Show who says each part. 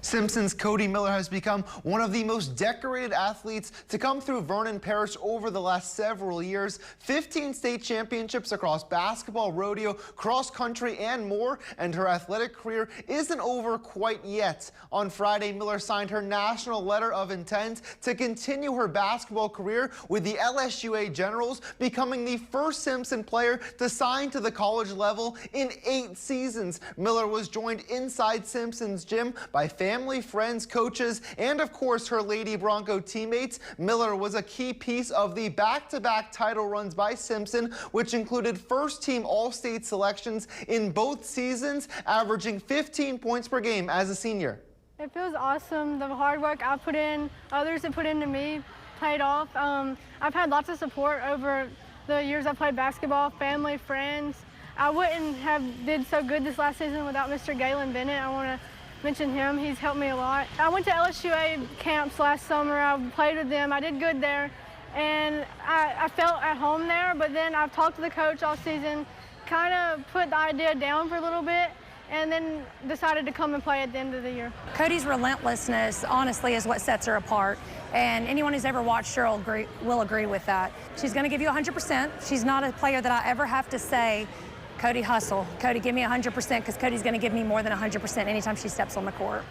Speaker 1: Simpson's Kodi Miller has become one of the most decorated athletes to come through Vernon Parish over the last several years. 15 state championships across basketball, rodeo, cross country, and more. And her athletic career isn't over quite yet. On Friday, Miller signed her national letter of intent to continue her basketball career with the LSUA Generals, becoming the first Simpson player to sign to the college level in 8 seasons. Miller was joined inside Simpson's gym by family, friends, coaches, and of course her Lady Bronco teammates. Miller was a key piece of the back-to-back title runs by Simpson, which included first-team All-State selections in both seasons, averaging 15 points per game as a senior.
Speaker 2: It feels awesome. The hard work I put in, others have put into me, paid off. I've had lots of support over the years I played basketball, family, friends. I wouldn't have did so good this last season without Mr. Galen Bennett. I want to mention him. He's helped me a lot. I went to LSUA camps last summer. I played with them. I did good there, and I felt at home there, but then I've talked to the coach all season, kind of put the idea down for a little bit, and then decided to come and play at the end of the year.
Speaker 3: Kodi's relentlessness, honestly, is what sets her apart. And anyone who's ever watched her will agree with that. She's going to give you 100%. She's not a player that I ever have to say, Kodi, hustle. Kodi, give me 100%, because Kodi's going to give me more than 100% anytime she steps on the court.